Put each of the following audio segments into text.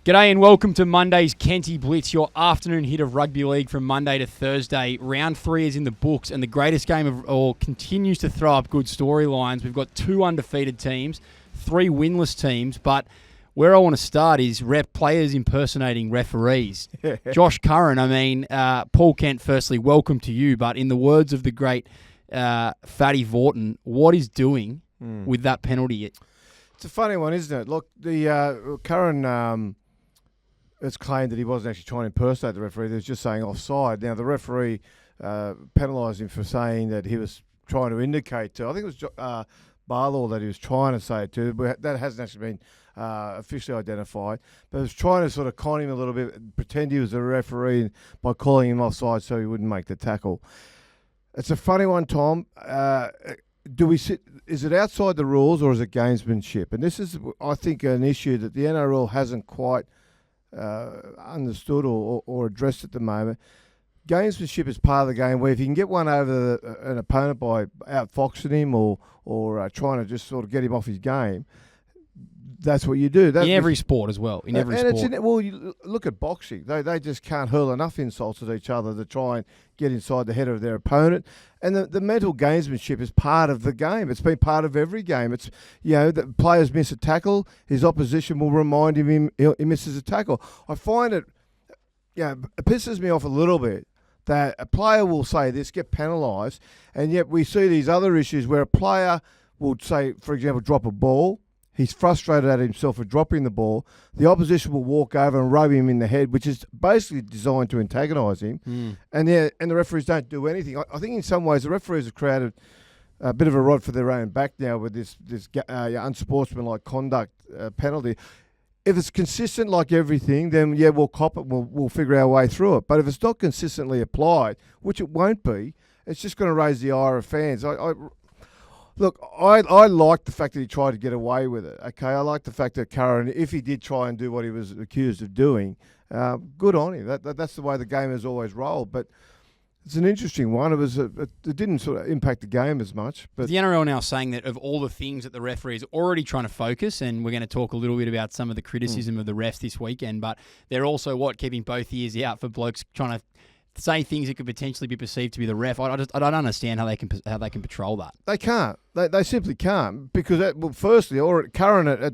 G'day and welcome to Monday's Kenty Blitz, your afternoon hit of rugby league from Monday to Thursday. Round 3 is in the books and the greatest game of all continues to throw up good storylines. We've got 2 undefeated teams, 3 winless teams, but where I want to start is players impersonating referees. Josh Curran, Paul Kent, firstly, welcome to you, but in the words of the great Fatty Vaughton, what is doing with that penalty? It's a funny one, isn't it? Look, the Curran... It's claimed that he wasn't actually trying to impersonate the referee. He was just saying offside. Now, the referee penalised him for saying that he was trying to indicate to, I think it was Barlaw that he was trying to say it to, but that hasn't actually been officially identified. But he was trying to sort of con him a little bit, pretend he was a referee by calling him offside so he wouldn't make the tackle. It's a funny one, Tom. Is it outside the rules or is it gamesmanship? And this is, I think, an issue that the NRL hasn't quite understood or addressed at the moment. Gamesmanship is part of the game where if you can get one over an opponent by outfoxing him or trying to just sort of get him off his game, that's what you do. In every sport as well. In every sport. You look at boxing. They just can't hurl enough insults at each other to try and get inside the head of their opponent. And the mental gamesmanship is part of the game. It's been part of every game. It's, the players miss a tackle, his opposition will remind him he misses a tackle. I find it pisses me off a little bit that a player will say this, get penalised, and yet we see these other issues where a player will say, for example, drop a ball. He's frustrated at himself for dropping the ball. The opposition will walk over and rub him in the head, which is basically designed to antagonise him. And the referees don't do anything. I think in some ways the referees have created a bit of a rod for their own back now with this unsportsmanlike conduct penalty. If it's consistent like everything, then we'll cop it. We'll figure our way through it. But if it's not consistently applied, which it won't be, it's just going to raise the ire of fans. Look, I like the fact that he tried to get away with it. Okay, I like the fact that Curran, if he did try and do what he was accused of doing, good on him. That's the way the game has always rolled. But it's an interesting one. It didn't sort of impact the game as much. But the NRL now saying that of all the things that the referee is already trying to focus, and we're going to talk a little bit about some of the criticism of the refs this weekend, but they're also keeping both ears out for blokes trying to say things that could potentially be perceived to be the ref. I don't understand how they can patrol that. They can't. They simply can't because firstly, Curran at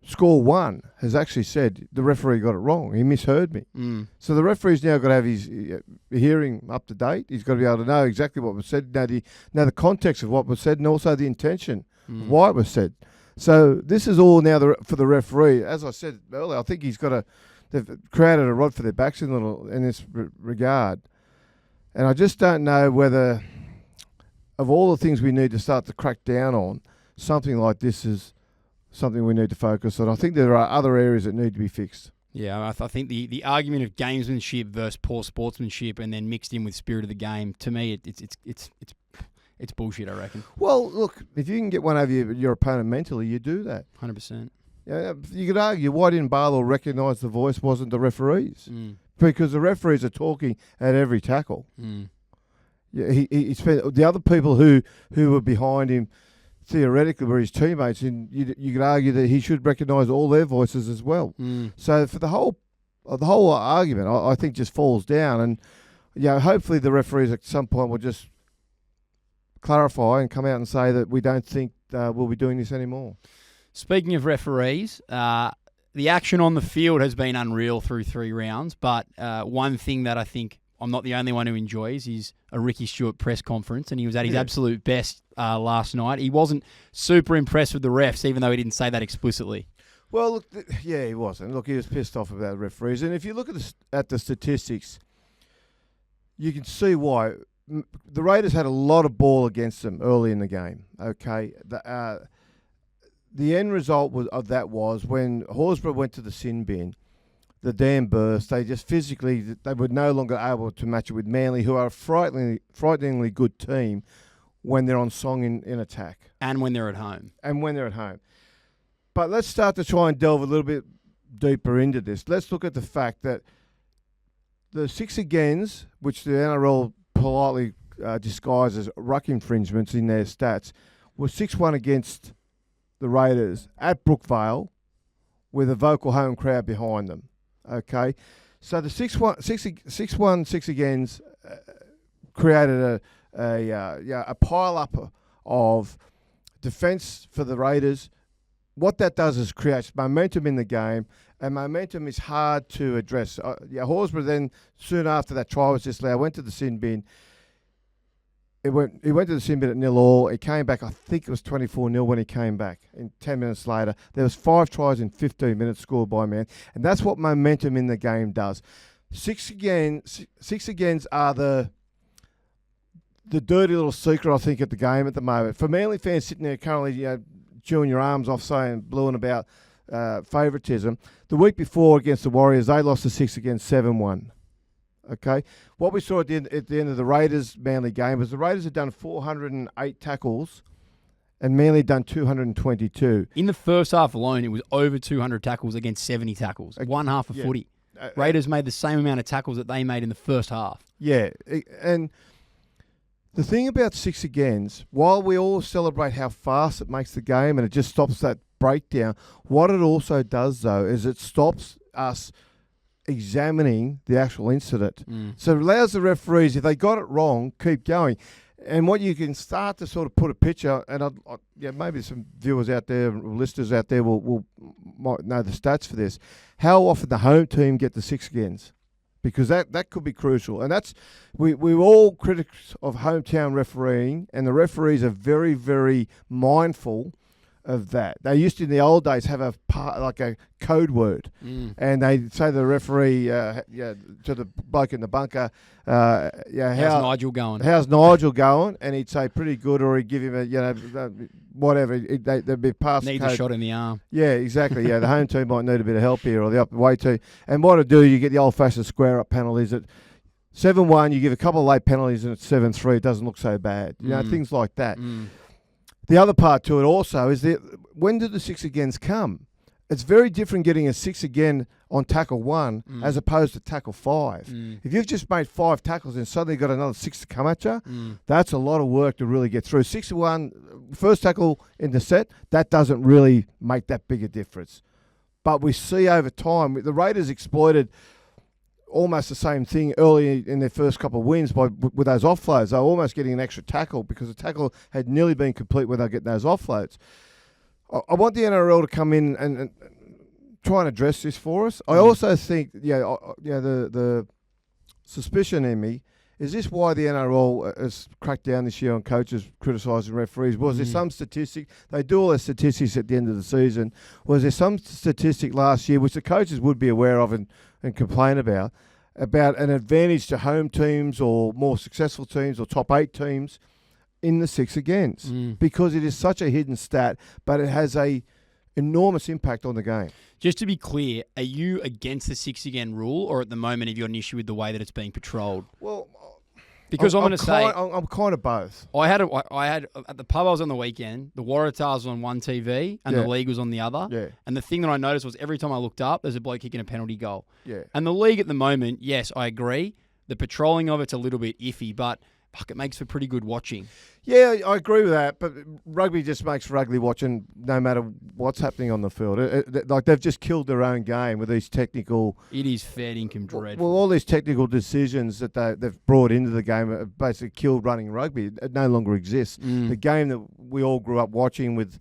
score 1 has actually said the referee got it wrong. He misheard me. So the referee's now got to have his hearing up to date. He's got to be able to know exactly what was said, know the context of what was said, and also the intention of why it was said. So this is all now for the referee. As I said earlier, I think they've created a rod for their backs in this regard. And I just don't know whether, of all the things we need to start to crack down on, something like this is something we need to focus on. I think there are other areas that need to be fixed. Yeah, I think the argument of gamesmanship versus poor sportsmanship and then mixed in with spirit of the game, to me, it's bullshit, I reckon. Well, look, if you can get one over your opponent mentally, you do that. 100%. Yeah, you could argue, why didn't Barlow recognise the voice wasn't the referees? Because the referees are talking at every tackle. Yeah, he spent the other people who were behind him theoretically were his teammates, and you could argue that he should recognise all their voices as well. So for the whole argument, I think just falls down, and hopefully the referees at some point will just clarify and come out and say that we don't think we'll be doing this anymore. Speaking of referees, the action on the field has been unreal through 3 rounds, but one thing that I think I'm not the only one who enjoys is a Ricky Stewart press conference, and he was at his absolute best last night. He wasn't super impressed with the refs, even though he didn't say that explicitly. Well, look, he wasn't. Look, he was pissed off about the referees, and if you look at the statistics, you can see why. The Raiders had a lot of ball against them early in the game, okay? The end result of that was when Horsburgh went to the sin bin, the dam burst. They just physically, they were no longer able to match it with Manly, who are a frighteningly good team when they're on song in attack. And when they're at home. But let's start to try and delve a little bit deeper into this. Let's look at the fact that the 6 agains, which the NRL politely disguises ruck infringements in their stats, were 6-1 against the Raiders at Brookvale with a vocal home crowd behind them. Okay, so the 6-1 agains created a pile up of defence for the Raiders. What that does is creates momentum in the game, and momentum is hard to address. Horsburgh then, soon after that try was disallowed, went to the sin bin. He went to the sin bin at 0-0. He came back, I think it was 24-0 when he came back. And 10 minutes later, there was 5 tries in 15 minutes scored by man. And that's what momentum in the game does. Six agains are the dirty little secret, I think, at the game at the moment. For Manly fans sitting there currently, chewing your arms off, saying, blueing about favouritism, the week before against the Warriors, they lost the 6 against 7-1. Okay, what we saw at the end of the Raiders Manly game was the Raiders had done 408 tackles, and Manly had done 222. In the first half alone, it was over 200 tackles against 70 tackles. One half of footy. Raiders made the same amount of tackles that they made in the first half. Yeah, and the thing about 6 agains, while we all celebrate how fast it makes the game and it just stops that breakdown, what it also does though is it stops us examining the actual incident. So it allows the referees, if they got it wrong, keep going. And what you can start to sort of put a picture, and maybe some viewers out there, listeners out there might know the stats for this, how often the home team get the 6 agains. Because that could be crucial. And that's, we're all critics of hometown refereeing, and the referees are very, very mindful of that. They used to, in the old days, have a code word, and they'd say to the referee, to the bloke in the bunker, how's Nigel going? How's Nigel going? And he'd say pretty good, or he'd give him whatever. They'd be past. Needs a shot in the arm. Yeah, exactly. Yeah, the home team might need a bit of help here, or the away team. And what to do? You get the old-fashioned square-up penalties. At 7-1, you give a couple of late penalties, and at 7-3, it doesn't look so bad. Things like that. The other part to it also is that when do the 6 agains come? It's very different getting a 6 again on tackle 1 as opposed to tackle 5. If you've just made 5 tackles and suddenly got another 6 to come at you, that's a lot of work to really get through. 6-1, first tackle in the set, that doesn't really make that big a difference. But we see over time, the Raiders exploited almost the same thing early in their first couple of wins with those offloads. They were almost getting an extra tackle because the tackle had nearly been complete when they were getting those offloads. I want the NRL to come in and try and address this for us. I also think, the suspicion in me, is this why the NRL has cracked down this year on coaches criticising referees? Was there some statistic? They do all their statistics at the end of the season. Was there some statistic last year, which the coaches would be aware of and complain about an advantage to home teams or more successful teams or top 8 teams in the 6 agains? Because it is such a hidden stat, but it has a enormous impact on the game. Just to be clear, are you against the 6 again rule, or at the moment have you got an issue with the way that it's being patrolled? Well, because I'm going to say I'm kind of both. I had at the pub I was on the weekend, the Waratahs was on one TV and the league was on the other. Yeah. And the thing that I noticed was every time I looked up, there's a bloke kicking a penalty goal. Yeah. And the league at the moment, yes, I agree. The patrolling of it's a little bit iffy, but it makes for pretty good watching. Yeah, I agree with that, but rugby just makes for ugly watching no matter what's happening on the field. Like, they've just killed their own game with these technical... It is fair income dreadful. Well, all these technical decisions that they've brought into the game have basically killed running rugby. It no longer exists. The game that we all grew up watching with...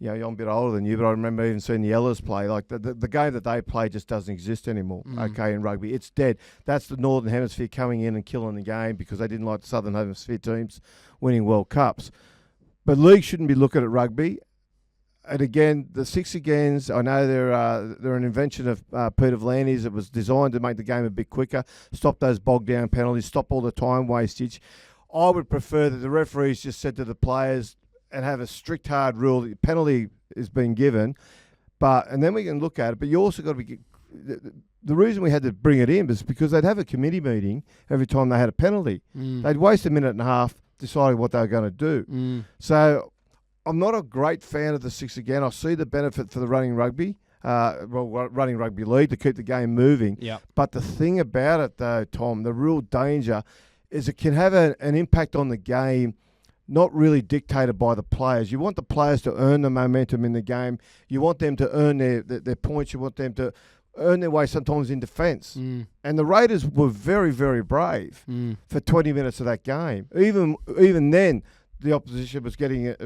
I'm a bit older than you, but I remember even seeing the Ellers play. Like, the game that they play just doesn't exist anymore, in rugby. It's dead. That's the Northern Hemisphere coming in and killing the game because they didn't like the Southern Hemisphere teams winning World Cups. But leagues shouldn't be looking at rugby. And again, the 6 agains, I know they're an invention of Peter V'landys. It was designed to make the game a bit quicker, stop those bogged down penalties, stop all the time wastage. I would prefer that the referees just said to the players, and have a strict, hard rule that the penalty is being given, and then we can look at it. But you also got to be... The reason we had to bring it in was because they'd have a committee meeting every time they had a penalty. They'd waste a minute and a half deciding what they were going to do. So I'm not a great fan of the 6 again. I see the benefit for the running rugby league to keep the game moving. Yep. But the thing about it, though, Tom, the real danger is it can have an impact on the game not really dictated by the players. You want the players to earn the momentum in the game. You want them to earn their points. You want them to earn their way sometimes in defence. And the Raiders were very, very brave for 20 minutes of that game. Even then, the opposition was getting a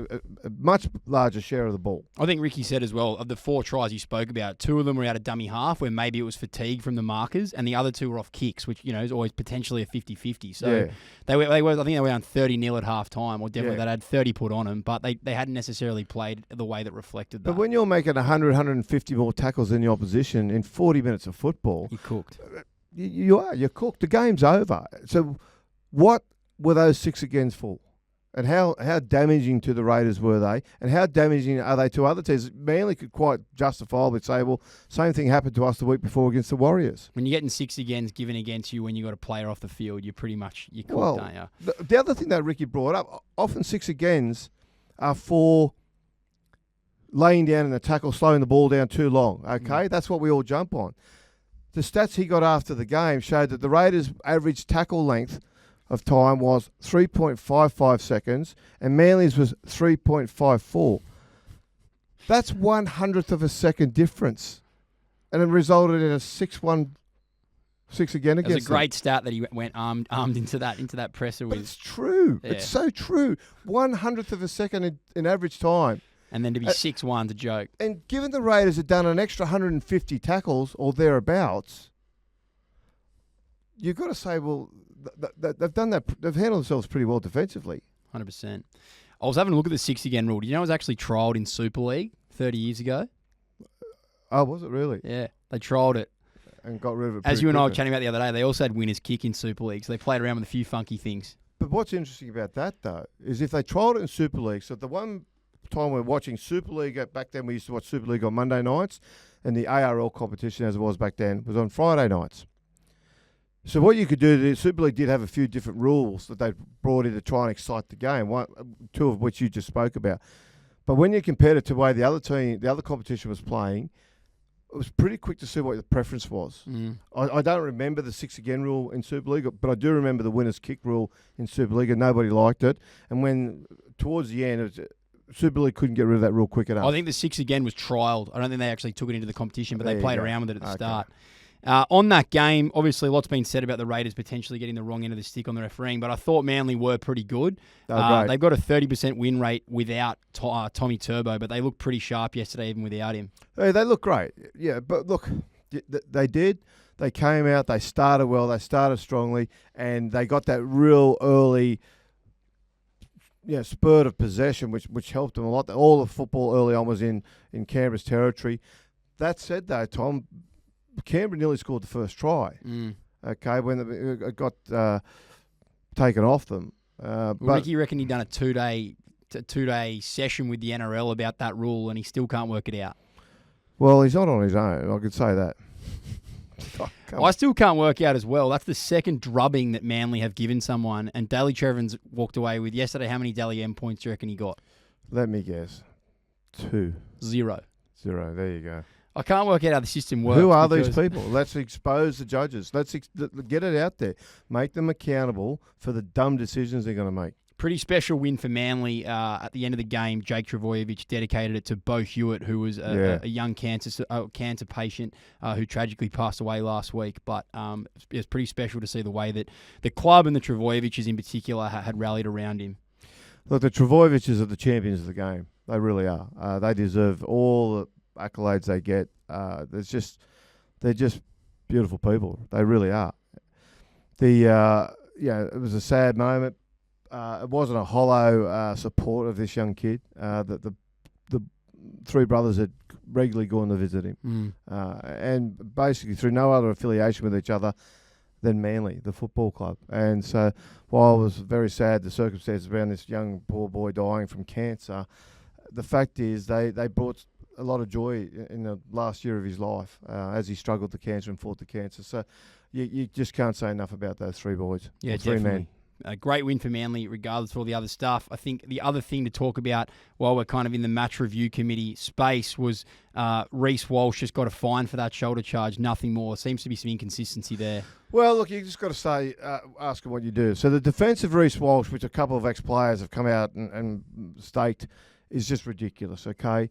much larger share of the ball. I think Ricky said as well, of the 4 tries you spoke about, 2 of them were out of dummy half where maybe it was fatigue from the markers, and the other 2 were off kicks, which, is always potentially a 50-50. So they were, I think they were down 30-0 at half time, or definitely they had 30 put on them, but they hadn't necessarily played the way that reflected that. But when you're making 100, 150 more tackles than the opposition in 40 minutes of football, you're cooked. You're cooked. The game's over. So what were those 6 agains for? And how damaging to the Raiders were they? And how damaging are they to other teams? Manly could quite justifiably say, well, same thing happened to us the week before against the Warriors. When you're getting 6 agains given against you when you got a player off the field, you're cooked, aren't you? The other thing that Ricky brought up, often 6 agains are for laying down in the tackle, slowing the ball down too long. Okay, that's what we all jump on. The stats he got after the game showed that the Raiders' average tackle length of time was 3.55 seconds, and Manly's was 3.54. That's 1/100th of a second difference, and it resulted in a 6-1 6 again against them. It was a great stat that he went armed into that presser with. But it's true. Yeah. It's so true. 1/100th of a second in average time. And then to be 6-1's a joke. And given the Raiders had done an extra 150 tackles or thereabouts, you've got to say, well, they've done that. They've handled themselves pretty well defensively. 100%. I was having a look at the 6 again rule. Did you know it was actually trialled in Super League 30 years ago? Oh, was it really? Yeah, they trialled it. And got rid of it. As you and I were chatting about the other day, they also had winners kick in Super League, so they played around with a few funky things. But what's interesting about that, though, is if they trialled it in Super League, so the one time we're watching Super League, back then we used to watch Super League on Monday nights, and the ARL competition, as it was back then, was on Friday nights. So what you could do, the Super League did have a few different rules that they brought in to try and excite the game, 2 of which you just spoke about. But when you compared it to the way the other competition was playing, it was pretty quick to see what the preference was. I don't remember the 6 again rule in Super League, but I do remember the winner's kick rule in Super League, and nobody liked it. And when, towards the end, Super League couldn't get rid of that rule quick enough. I think the 6 again was trialled. I don't think they actually took it into the competition, but they played around with it at the start. On that game, obviously, lots been said about the Raiders potentially getting the wrong end of the stick on the refereeing, but I thought Manly were pretty good. They've got a 30% win rate without Tommy Turbo, but they looked pretty sharp yesterday even without him. Hey, they look great. Yeah, but look, they did. They came out, they started well, they started strongly, and they got that real early spurt of possession, which helped them a lot. All the football early on was in Canberra's territory. That said, though, Tom, Canberra nearly scored the first try. Okay, when it got taken off them. But Ricky reckoned he'd done a two-day session with the NRL about that rule, and he still can't work it out. Well, he's not on his own. I could say that. I still can't work out as well. That's the second drubbing that Manly have given someone, and Daly Trevins walked away with yesterday. How many Dally M points do you reckon he got? Let me guess. 2. 0. There you go. I can't work out how the system works. Who are these people? Let's expose the judges. Let's get it out there. Make them accountable for the dumb decisions they're going to make. Pretty special win for Manly at the end of the game. Jake Trbojevic dedicated it to Bo Hewitt, who was a young cancer patient who tragically passed away last week. But it's pretty special to see the way that the club and the Trbojevics in particular had rallied around him. Look, the Trbojevics are the champions of the game. They really are. They deserve all the accolades they get. They're just beautiful people. They really are. It was a sad moment. It wasn't a hollow support of this young kid. The 3 brothers had regularly gone to visit him, and basically through no other affiliation with each other than Manly, the football club. And so, while I was very sad the circumstances around this young poor boy dying from cancer, the fact is they brought a lot of joy in the last year of his life as he struggled with cancer and fought the cancer. So you just can't say enough about those 3 boys. Yeah, 3 men. A great win for Manly, regardless of all the other stuff. I think the other thing to talk about while we're kind of in the match review committee space was Reece Walsh just got a fine for that shoulder charge, nothing more. Seems to be some inconsistency there. Well, look, you just got to say, ask him what you do. So the defence of Reece Walsh, which a couple of ex-players have come out and staked, is just ridiculous, okay?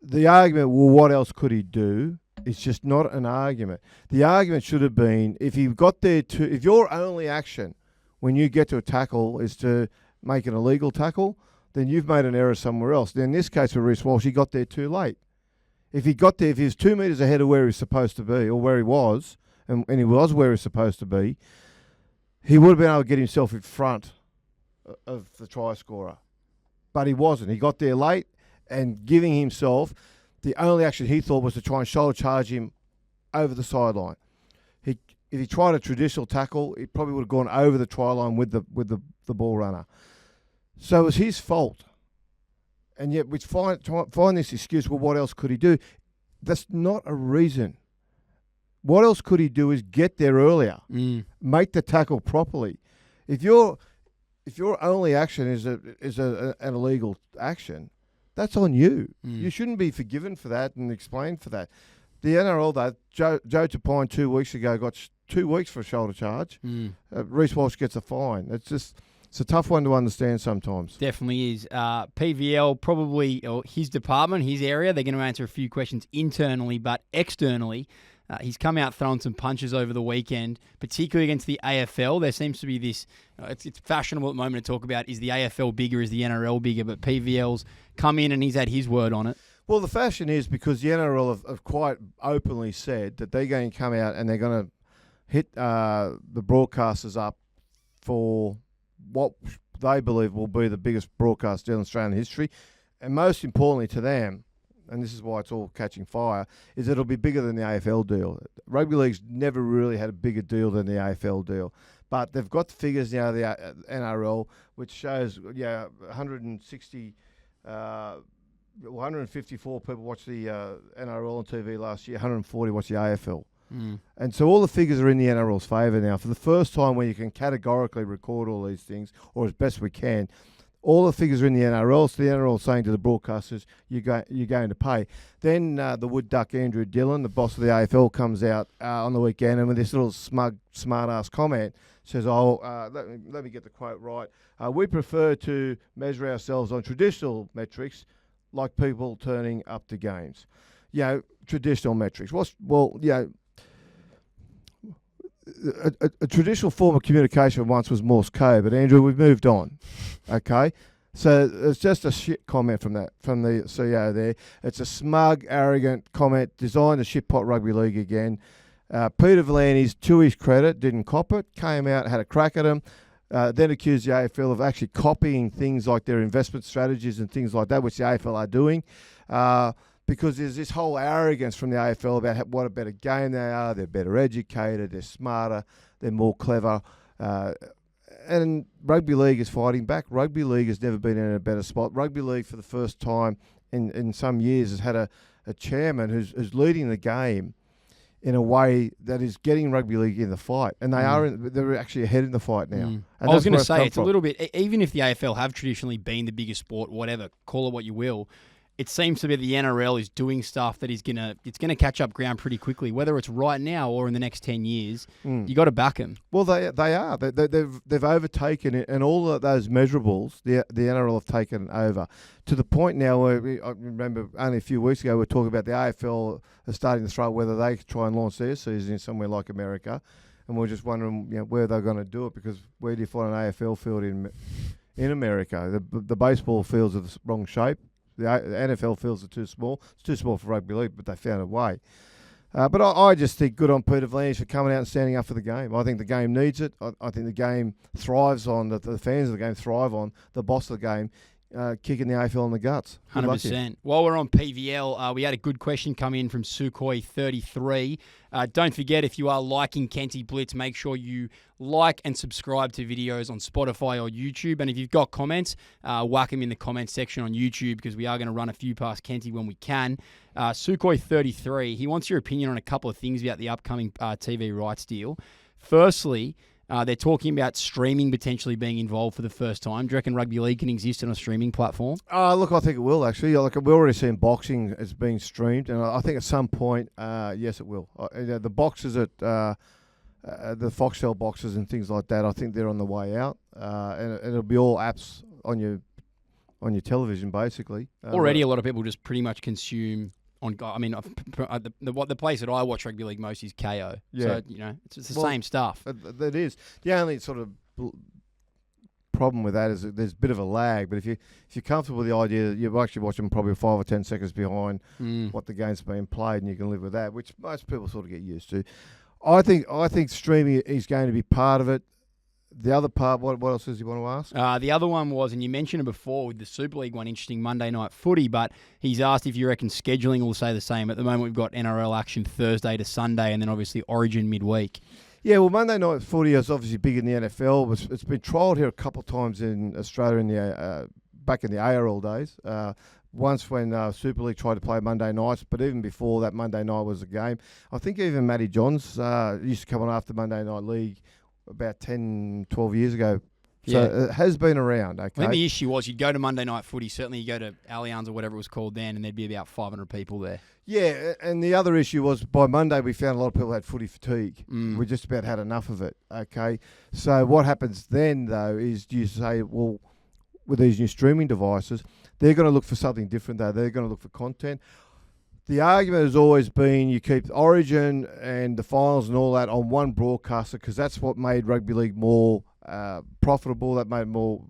The argument, well, what else could he do? It's just not an argument. The argument should have been, if your only action when you get to a tackle is to make an illegal tackle, then you've made an error somewhere else. Then in this case with Reece Walsh, he got there too late. If he was 2 metres ahead of where he's supposed to be, or where he was, and he was where he's supposed to be, he would have been able to get himself in front of the try scorer. But he wasn't. He got there late, and giving himself, the only action he thought was to try and shoulder charge him over the sideline. If he tried a traditional tackle, he probably would have gone over the try line with the ball runner. So it was his fault. And yet we find this excuse, well, what else could he do? That's not a reason. What else could he do is get there earlier, make the tackle properly. If your only action is an illegal action, that's on you. You shouldn't be forgiven for that and explained for that. The NRL, though, Joe Tapine 2 weeks ago got 2 weeks for a shoulder charge. Reece Walsh gets a fine. It's a tough one to understand sometimes. Definitely is. PVL, probably or his department, his area, they're going to answer a few questions internally, but externally, he's come out throwing some punches over the weekend, particularly against the AFL. There seems to be this, it's fashionable at the moment to talk about, is the AFL bigger, is the NRL bigger? But PVL's come in and he's had his word on it. Well, the fashion is because the NRL have quite openly said that they're going to come out and they're going to hit the broadcasters up for what they believe will be the biggest broadcast deal in Australian history. And most importantly to them, and this is why it's all catching fire, is that it'll be bigger than the AFL deal. Rugby League's never really had a bigger deal than the AFL deal. But they've got the figures now, the NRL, which shows 154 people watched the NRL on TV last year, 140 watched the AFL. And so all the figures are in the NRL's favour now. For the first time where you can categorically record all these things, or as best we can, all the figures are in the NRL. So the NRL is saying to the broadcasters, you're going to pay. Then the wood duck Andrew Dillon, the boss of the AFL, comes out on the weekend and with this little smug, smart-ass comment, says, let me get the quote right. We prefer to measure ourselves on traditional metrics like people turning up to games. Traditional metrics. A traditional form of communication once was Morse code, but Andrew, we've moved on. Okay, so it's just a shit comment from the CEO there. It's a smug, arrogant comment designed to shitpot rugby league again. Peter V'landys, to his credit, didn't cop it. Came out, had a crack at him, then accused the AFL of actually copying things like their investment strategies and things like that, which the AFL are doing. Because there's this whole arrogance from the AFL about what a better game they are. They're better educated, they're smarter, they're more clever. And Rugby League is fighting back. Rugby League has never been in a better spot. Rugby League, for the first time in some years, has had a chairman who's leading the game in a way that is getting Rugby League in the fight. And they're actually ahead in the fight now. And I was going to say, it's a little bit, even if the AFL have traditionally been the biggest sport, whatever, call it what you will, it seems to be the NRL is doing stuff that it's gonna catch up ground pretty quickly, whether it's right now or in the next 10 years. You got to back them. Well, they are. They've overtaken it, and all of those measurables, the NRL have taken over to the point now where I remember only a few weeks ago we were talking about the AFL are starting to throw whether they try and launch their season in somewhere like America, and we're just wondering where they're going to do it, because where do you find an AFL field in America? The baseball fields are the wrong shape. The NFL fields are too small. It's too small for rugby league, but they found a way. But I just think good on Peter V'landys for coming out and standing up for the game. I think the game needs it. I think the game thrives on, the fans of the game thrive on the boss of the game kicking the AFL in the guts. 100%. While we're on PVL, we had a good question come in from Sukhoi33. Don't forget, if you are liking Kenty Blitz, make sure you like and subscribe to videos on Spotify or YouTube. And if you've got comments, whack them in the comments section on YouTube, because we are going to run a few past Kenty when we can. Sukhoi33, he wants your opinion on a couple of things about the upcoming TV rights deal. Firstly, They're talking about streaming potentially being involved for the first time. Do you reckon rugby league can exist on a streaming platform? Look, I think it will actually. Like we're already seeing boxing as being streamed, and I think at some point, yes, it will. The boxes at the Foxtel boxes and things like that, I think they're on the way out, and it'll be all apps on your television basically. Already, a lot of people just pretty much consume. The place that I watch rugby league most is KO. Yeah. So, it's the same stuff. That is. The only sort of problem with that is that there's a bit of a lag, but if you're comfortable with the idea that you're actually watching probably 5 or 10 seconds behind what the game's being played, and you can live with that, which most people sort of get used to. I think streaming is going to be part of it. The other part, what else does you want to ask? The other one was, and you mentioned it before with the Super League one, interesting Monday night footy, but he's asked if you reckon scheduling will stay the same. At the moment, we've got NRL action Thursday to Sunday, and then obviously Origin midweek. Yeah, well, Monday night footy is obviously big in the NFL. It's been trialled here a couple of times in Australia in the back in the ARL days. Once when Super League tried to play Monday nights, but even before that, Monday night was a game. I think even Matty Johns used to come on after Monday Night League about 10, 12 years ago. So it has been around, okay? I think the issue was you'd go to Monday night footy, certainly you go to Allianz or whatever it was called then, and there'd be about 500 people there. Yeah, and the other issue was by Monday we found a lot of people had footy fatigue. We just about had enough of it, okay? So what happens then, though, is you say, well, with these new streaming devices, they're going to look for something different, though. They're going to look for content. The argument has always been you keep Origin and the finals and all that on one broadcaster because that's what made rugby league more profitable. That made it more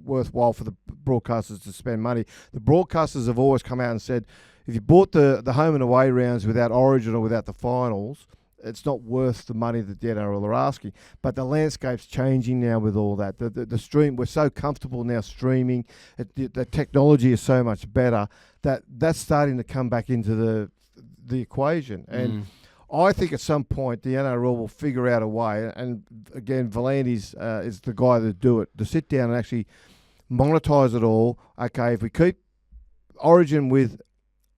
worthwhile for the broadcasters to spend money. The broadcasters have always come out and said, if you bought the home and away rounds without Origin or without the finals, it's not worth the money that the NRL are asking. But the landscape's changing now with all that. The stream, we're so comfortable now streaming. The technology is so much better that's starting to come back into the equation. And I think at some point the NRL will figure out a way. And again, Volandes is the guy to do it, to sit down and actually monetize it all. Okay, if we keep Origin with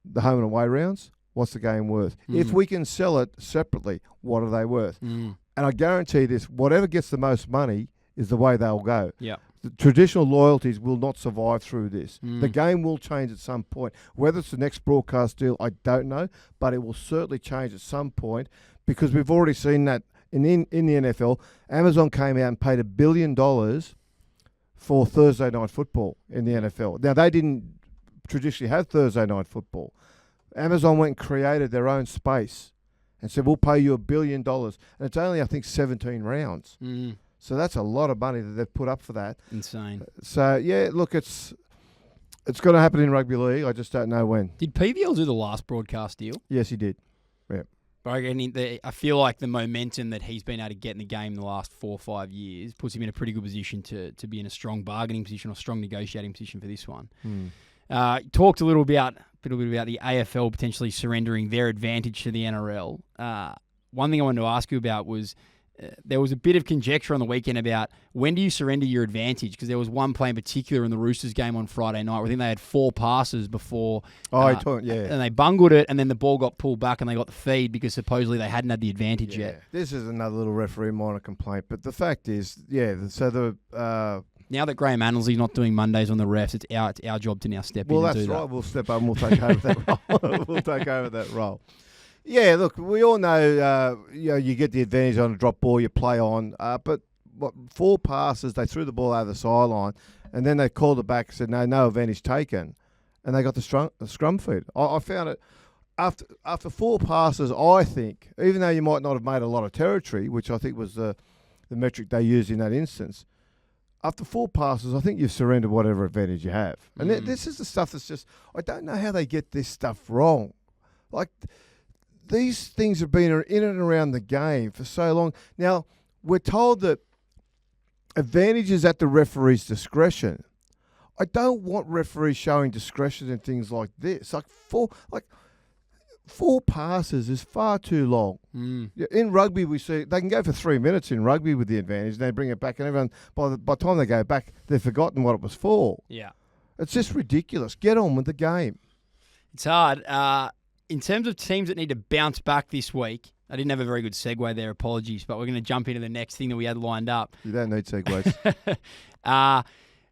the home and away rounds, what's the game worth? If we can sell it separately, what are they worth? And I guarantee this, whatever gets the most money is the way they'll go. Yeah. The traditional loyalties will not survive through this. The game will change at some point. Whether it's the next broadcast deal, I don't know, but it will certainly change at some point because we've already seen that in the NFL. Amazon came out and paid $1 billion for Thursday night football in the NFL. Now, they didn't traditionally have Thursday night football. Amazon went and created their own space and said, we'll pay you $1 billion. And it's only, I think, 17 rounds. So that's a lot of money that they've put up for that. Insane. So, yeah, look, it's going to happen in rugby league. I just don't know when. Did PVL do the last broadcast deal? Yes, he did. Yeah. But I feel like the momentum that he's been able to get in the game in the last 4 or 5 years puts him in a pretty good position to be in a strong bargaining position or strong negotiating position for this one. Talked a little bit about the AFL potentially surrendering their advantage to the NRL. One thing I wanted to ask you about was there was a bit of conjecture on the weekend about when do you surrender your advantage? Because there was one play in particular in the Roosters game on Friday night where I think they had 4 passes before. And they bungled it, and then the ball got pulled back and they got the feed because supposedly they hadn't had the advantage yet. This is another little referee minor complaint. But the fact is, so the... now that Graham Annesley's not doing Mondays on the refs, it's our job to now step in and do that. Well, that's right. We'll step up and we'll take over that role. We'll take over that role. Yeah, look, we all know, you get the advantage on a drop ball, you play on. But 4 passes, they threw the ball over the sideline, and then they called it back and said, no advantage taken. And they got the scrum feed. I found it, after 4 passes, I think, even though you might not have made a lot of territory, which I think was the metric they used in that instance, after 4 passes, I think you've surrendered whatever advantage you have. And this is the stuff that's just, I don't know how they get this stuff wrong. Like, these things have been in and around the game for so long. Now, we're told that advantage is at the referee's discretion. I don't want referees showing discretion in things like this. Like 4 passes is far too long. In rugby, we see they can go for 3 minutes in rugby with the advantage. They bring it back, and everyone by the time they go back, they've forgotten what it was for. Yeah, it's just ridiculous. Get on with the game. It's hard. In terms of teams that need to bounce back this week, I didn't have a very good segue there. Apologies, but we're going to jump into the next thing that we had lined up. You don't need segues.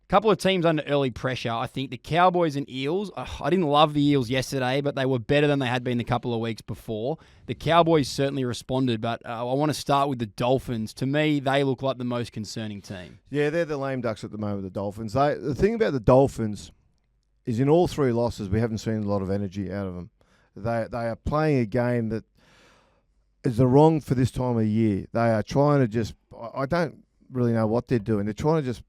Couple of teams under early pressure. I think the Cowboys and Eels. I didn't love the Eels yesterday, but they were better than they had been the couple of weeks before. The Cowboys certainly responded, but I want to start with the Dolphins. To me, they look like the most concerning team. Yeah, they're the lame ducks at the moment, the Dolphins. The thing about the Dolphins is in all three losses, we haven't seen a lot of energy out of them. They are playing a game that is the wrong for this time of year. They are trying to just, I don't really know what they're doing. They're trying to just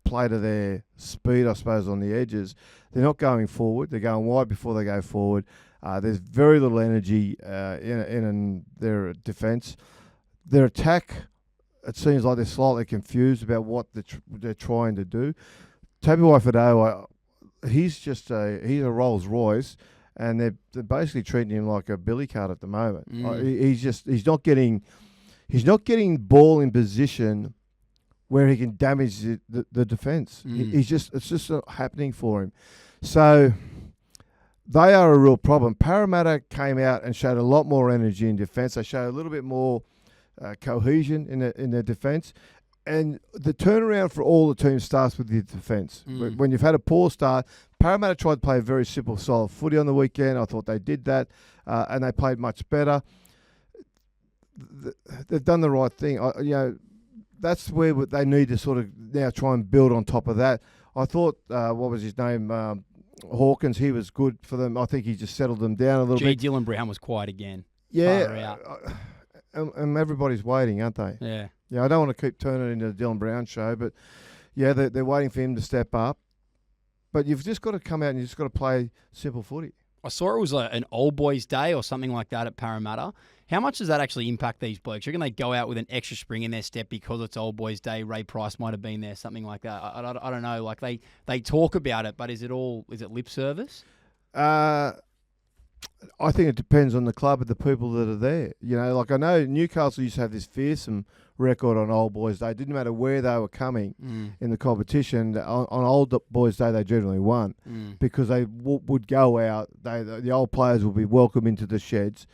play to their speed, I suppose, on the edges. They're not going forward. They're going wide before they go forward. There's very little energy in their defence. Their attack, it seems like they're slightly confused about what they're trying to do. Toby Waifadao, he's a Rolls Royce, and they're basically treating him like a billy cart at the moment. He's not getting ball in position where he can damage the defence. It's just not happening for him. So they are a real problem. Parramatta came out and showed a lot more energy in defence. They showed a little bit more cohesion in their defence. And the turnaround for all the teams starts with the defence. When you've had a poor start, Parramatta tried to play a very simple, solid footy on the weekend. I thought they did that, and they played much better. They've done the right thing. That's where they need to sort of now try and build on top of that. I thought, what was his name? Hawkins, he was good for them. I think he just settled them down a little bit. Dylan Brown was quiet again. Yeah. And everybody's waiting, aren't they? Yeah. Yeah, I don't want to keep turning it into the Dylan Brown show, but yeah, they're waiting for him to step up. But you've just got to come out and you've just got to play simple footy. I saw it was an old boys' day or something like that at Parramatta. How much does that actually impact these blokes? You reckon they go out with an extra spring in their step because it's old boys' day? Ray Price might have been there, something like that. I don't know. Like they talk about it, but is it lip service? I think it depends on the club and the people that are there. Like I know Newcastle used to have this fearsome record on Old Boys' Day. It didn't matter where they were coming in the competition. On Old Boys' Day, they generally won because they would go out. The old players would be welcome into the sheds,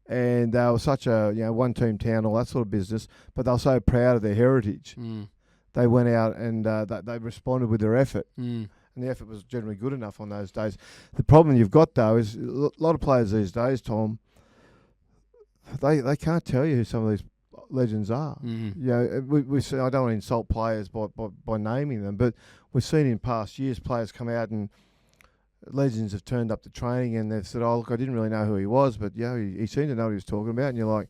and they were such a one-team town, all that sort of business. But they were so proud of their heritage. They went out and they responded with their effort. And the effort was generally good enough on those days. The problem you've got, though, is a lot of players these days, Tom, they can't tell you who some of these legends are. We see, I don't want to insult players by naming them, but we've seen in past years players come out and legends have turned up to training and they've said, oh, look, I didn't really know who he was, but he seemed to know what he was talking about. And you're like,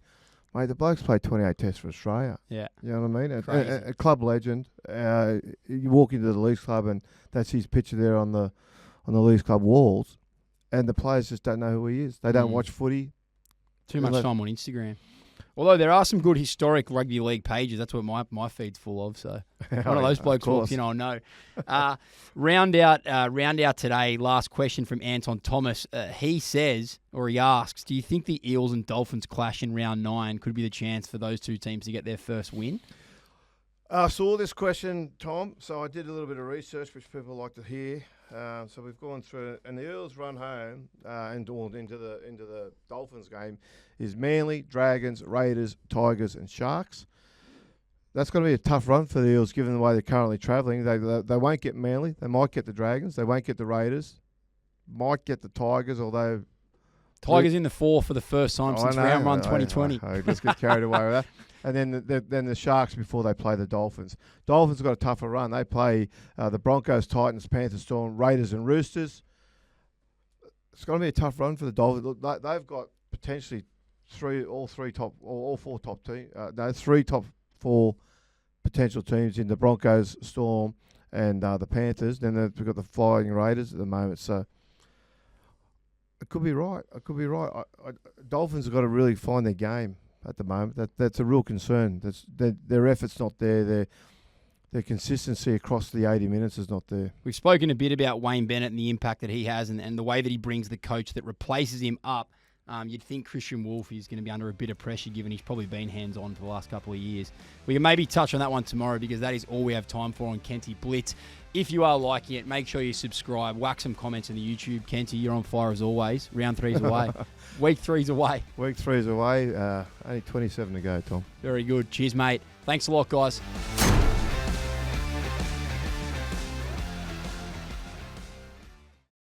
mate, the bloke's played 28 tests for Australia. Yeah. You know what I mean? A club legend. You walk into the Leagues Club and that's his picture there on the Leagues Club walls, and the players just don't know who he is. They don't watch footy. Too much time on Instagram. Although there are some good historic rugby league pages. That's what my feed's full of. So one of those blokes walks in, I'll know. Round out today. Last question from Anton Thomas. He says, or he asks, do you think the Eels and Dolphins clash in round 9 could be the chance for those two teams to get their first win? I saw this question, Tom, so I did a little bit of research, which people like to hear. So we've gone through it, and the Eels run home and into the Dolphins game is Manly, Dragons, Raiders, Tigers, and Sharks. That's going to be a tough run for the Eels, given the way they're currently travelling. They won't get Manly. They might get the Dragons. They won't get the Raiders. Might get the Tigers, although Tigers in the 4 for the first time since round 1 2020. Let's get carried away with that. And then the Sharks before they play the Dolphins. Dolphins have got a tougher run. They play the Broncos, Titans, Panthers, Storm, Raiders, and Roosters. It's going to be a tough run for the Dolphins. They've got potentially three top 4 potential teams in the Broncos, Storm, and the Panthers. Then they've got the Flying Raiders at the moment. So it could be right. Dolphins have got to really find their game at the moment. That's a real concern. Their effort's not there. Their consistency across the 80 minutes is not there. We've spoken a bit about Wayne Bennett and the impact that he has and the way that he brings the coach that replaces him up. You'd think Christian Wolf is going to be under a bit of pressure given he's probably been hands-on for the last couple of years. We can maybe touch on that one tomorrow because that is all we have time for on Kenty Blitz. If you are liking it, make sure you subscribe. Whack some comments in the YouTube. Kenty, you're on fire as always. Round 3's away. Week 3's away. Week 3's away. Only 27 to go, Tom. Very good. Cheers, mate. Thanks a lot, guys.